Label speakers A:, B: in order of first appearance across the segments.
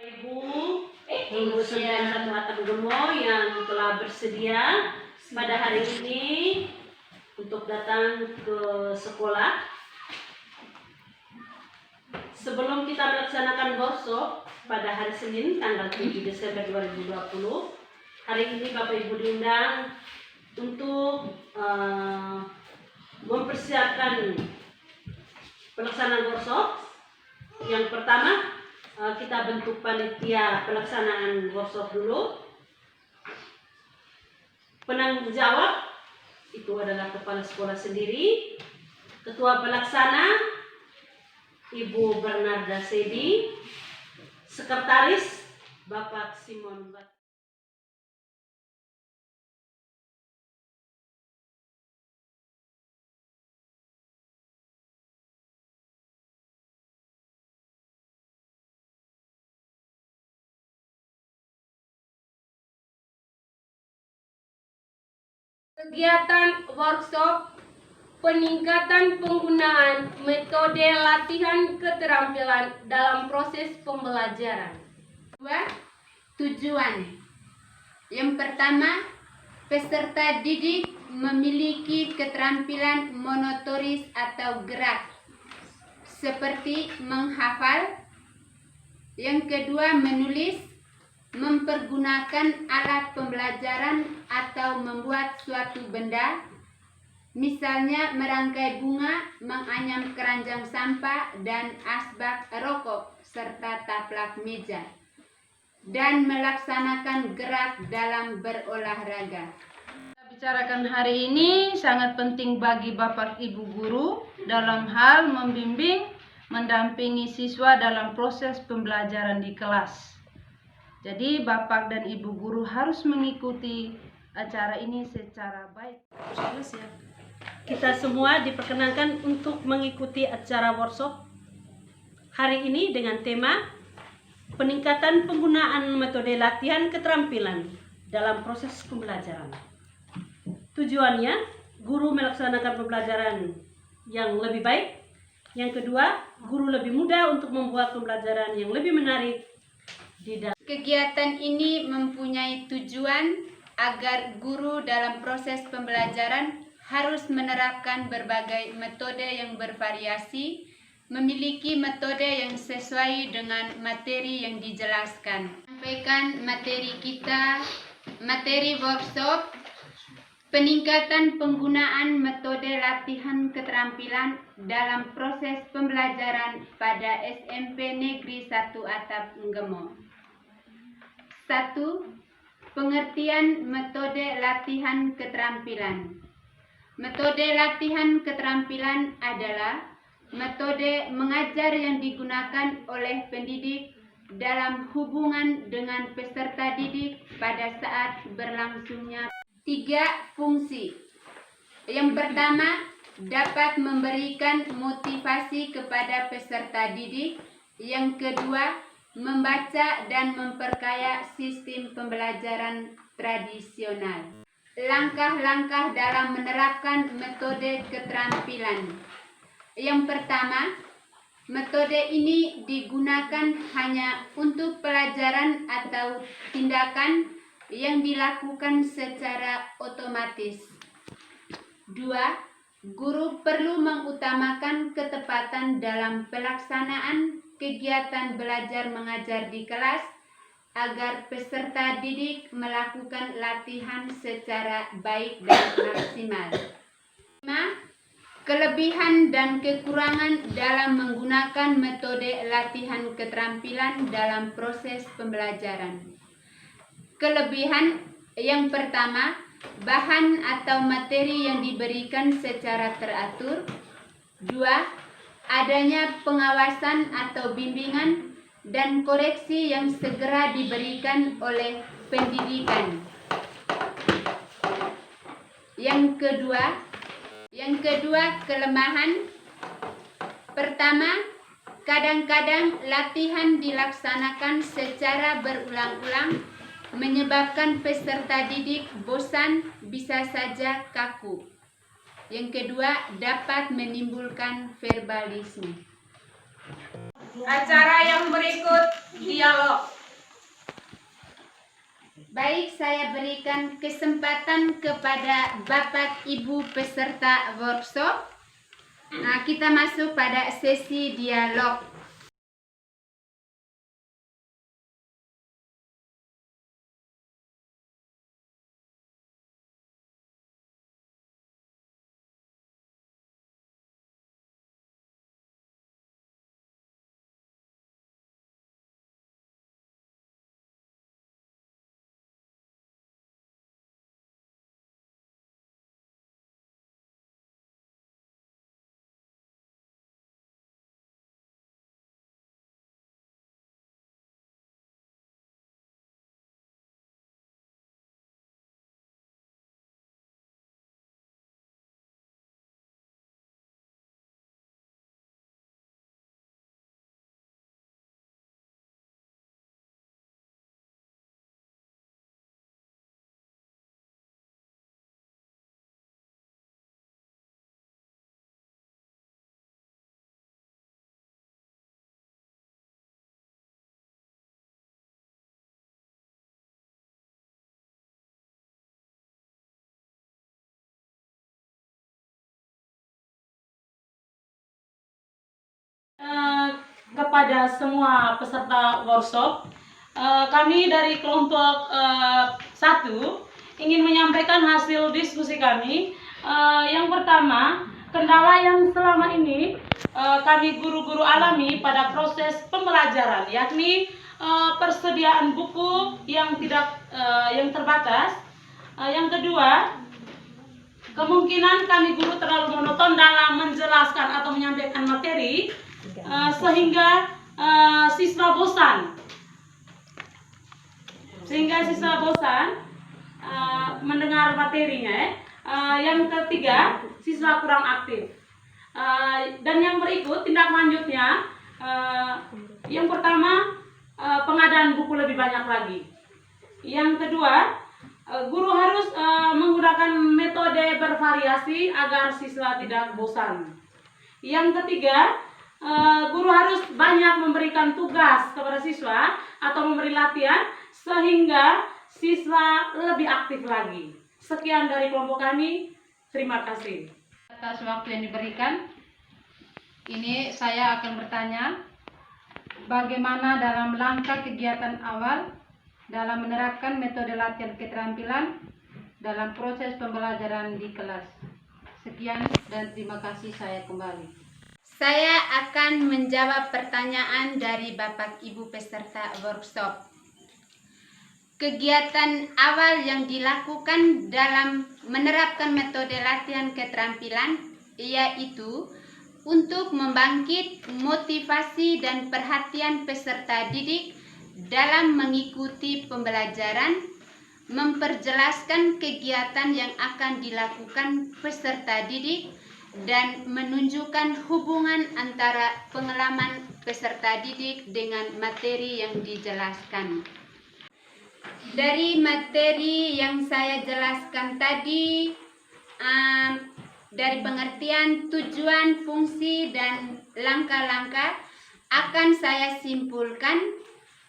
A: Ibu, pengurusnya Satu Atap Gemo yang telah bersedia pada hari ini untuk datang ke sekolah. Sebelum kita melaksanakan workshop pada hari Senin tanggal 7 Desember 2020, hari ini Bapak Ibu diundang untuk mempersiapkan pelaksanaan workshop. Yang pertama, kita bentuk panitia pelaksanaan workshop dulu. Penanggung jawab itu adalah kepala sekolah sendiri. Ketua pelaksana Ibu Bernarda Sedi, sekretaris Bapak Simon Bat.
B: Kegiatan workshop peningkatan penggunaan metode latihan keterampilan dalam proses pembelajaran. 2. Tujuan. Yang pertama, peserta didik memiliki keterampilan motoris atau gerak seperti menghafal. Yang kedua, menulis, mempergunakan alat pembelajaran atau membuat suatu benda, misalnya merangkai bunga, menganyam keranjang sampah dan asbak rokok serta taplak meja, dan melaksanakan gerak dalam berolahraga.
C: Kita bicarakan hari ini sangat penting bagi Bapak Ibu guru dalam hal membimbing, mendampingi siswa dalam proses pembelajaran di kelas. Jadi Bapak dan Ibu guru harus mengikuti acara ini secara baik.
A: Kita semua diperkenankan untuk mengikuti acara workshop hari ini dengan tema peningkatan penggunaan metode latihan keterampilan dalam proses pembelajaran. Tujuannya, guru melaksanakan pembelajaran yang lebih baik. Yang kedua, guru lebih mudah untuk membuat pembelajaran yang lebih menarik.
B: Kegiatan ini mempunyai tujuan agar guru dalam proses pembelajaran harus menerapkan berbagai metode yang bervariasi, memiliki metode yang sesuai dengan materi yang dijelaskan. Sampaikan materi kita, materi workshop, peningkatan penggunaan metode latihan keterampilan dalam proses pembelajaran pada SMP Negeri 1 Atap Gemo. 1. Pengertian metode latihan keterampilan. Metode latihan keterampilan adalah metode mengajar yang digunakan oleh pendidik dalam hubungan dengan peserta didik pada saat berlangsungnya. 3. Fungsi. Yang pertama, dapat memberikan motivasi kepada peserta didik. Yang kedua, membaca dan memperkaya sistem pembelajaran tradisional. Langkah-langkah dalam menerapkan metode keterampilan. Yang pertama, metode ini digunakan hanya untuk pelajaran atau tindakan yang dilakukan secara otomatis. 2. Guru perlu mengutamakan ketepatan dalam pelaksanaan kegiatan belajar mengajar di kelas agar peserta didik melakukan latihan secara baik dan maksimal. 5. Kelebihan dan kekurangan dalam menggunakan metode latihan keterampilan dalam proses pembelajaran. Kelebihan yang pertama, bahan atau materi yang diberikan secara teratur. 2. Adanya pengawasan atau bimbingan dan koreksi yang segera diberikan oleh pendidikan. Yang kedua, kelemahan. Pertama, kadang-kadang latihan dilaksanakan secara berulang-ulang menyebabkan peserta didik bosan, bisa saja kaku. Yang kedua, dapat menimbulkan verbalisme.
C: Acara yang berikut dialog.
B: Baik, saya berikan kesempatan kepada Bapak Ibu peserta workshop. Nah, kita masuk pada sesi dialog.
A: Kepada semua peserta workshop, kami dari kelompok 1 ingin menyampaikan hasil diskusi kami. Yang pertama, kendala yang selama ini kami guru-guru alami pada proses pembelajaran, yakni persediaan buku yang terbatas. Yang kedua, kemungkinan kami guru terlalu monoton dalam menjelaskan atau menyampaikan materi, sehingga siswa bosan. Mendengar materinya. Yang ketiga, siswa kurang aktif. Dan yang berikut tindak lanjutnya, yang pertama, pengadaan buku lebih banyak lagi. Yang kedua, guru harus menggunakan metode bervariasi agar siswa tidak bosan. Yang ketiga, guru harus banyak memberikan tugas kepada siswa atau memberi latihan sehingga siswa lebih aktif lagi. Sekian dari kelompok kami. Terima kasih.
C: Atas waktu yang diberikan, ini saya akan bertanya, bagaimana dalam langkah kegiatan awal dalam menerapkan metode latihan keterampilan dalam proses pembelajaran di kelas. Sekian dan terima kasih, saya kembali.
B: Saya akan menjawab pertanyaan dari Bapak Ibu peserta workshop. Kegiatan awal yang dilakukan dalam menerapkan metode latihan keterampilan yaitu untuk membangkit motivasi dan perhatian peserta didik dalam mengikuti pembelajaran, memperjelaskan kegiatan yang akan dilakukan peserta didik, dan menunjukkan hubungan antara pengalaman peserta didik dengan materi yang dijelaskan. Dari materi yang saya jelaskan tadi, dari pengertian tujuan, fungsi, dan langkah-langkah, akan saya simpulkan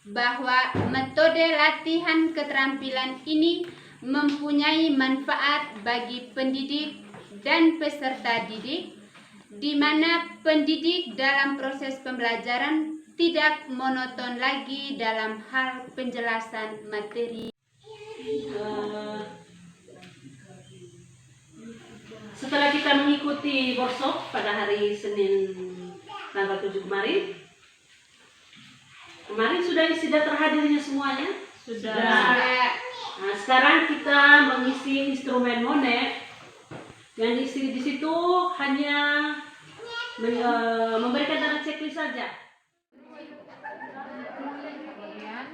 B: bahwa metode latihan keterampilan ini mempunyai manfaat bagi pendidik dan peserta didik, di mana pendidik dalam proses pembelajaran tidak monoton lagi dalam hal penjelasan materi.
A: Setelah kita mengikuti workshop pada hari Senin tanggal 7 kemarin sudah terhadirnya semuanya? Sudah. Nah, sekarang kita mengisi instrumen monet. Yang di situ hanya memberikan tanda checklist saja.
B: Kemudian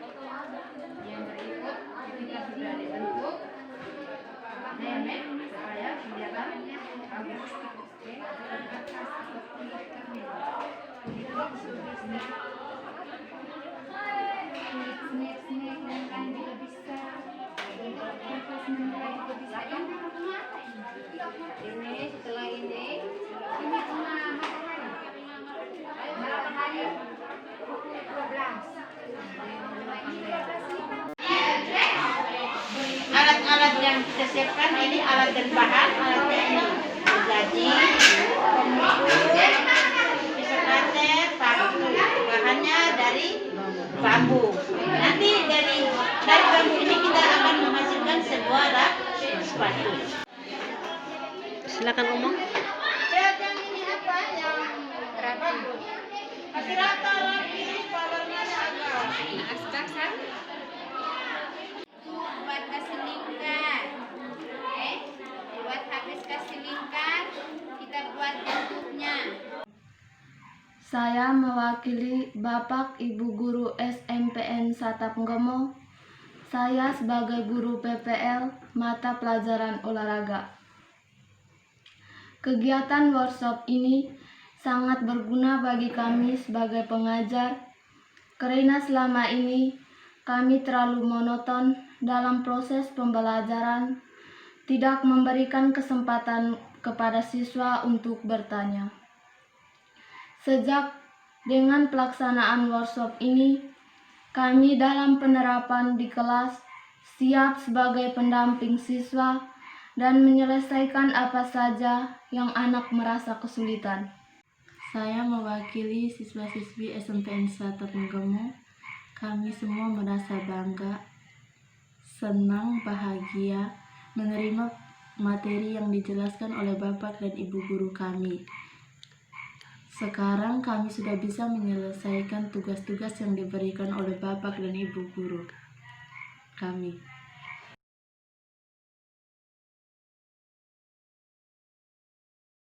B: yang berikut ketika sudah dibentuk nenek supaya kelihatan ini setelah ini cuma matahari berapa hari
D: siapkan ini alat dan bahan. Alatnya ini gaji, pisau karet, paku. Bahannya dari bambu. Nanti dari bambu ini kita akan menghasilkan sebuah rak sepatu.
A: Silakan omong.
B: Yang ini apa yang rapi?
D: Kasih rata rapi, colornya agak.
B: Aspaksan. Buat kasih lingkar. Buat habis kasih lingkar, kita buat bentuknya.
E: Saya mewakili Bapak Ibu Guru SMPN Satap Ngemo. Saya sebagai guru PPL mata pelajaran olahraga. Kegiatan workshop ini sangat berguna bagi kami sebagai pengajar, karena selama ini kami terlalu monoton dalam proses pembelajaran, tidak memberikan kesempatan kepada siswa untuk bertanya. Sejak dengan pelaksanaan workshop ini, kami dalam penerapan di kelas siap sebagai pendamping siswa dan menyelesaikan apa saja yang anak merasa kesulitan. Saya mewakili siswa-siswi SMPN Satap Ngemo. Kami semua merasa bangga, senang, bahagia menerima materi yang dijelaskan oleh Bapak dan Ibu guru kami. Sekarang kami sudah bisa menyelesaikan tugas-tugas yang diberikan oleh Bapak dan Ibu guru kami.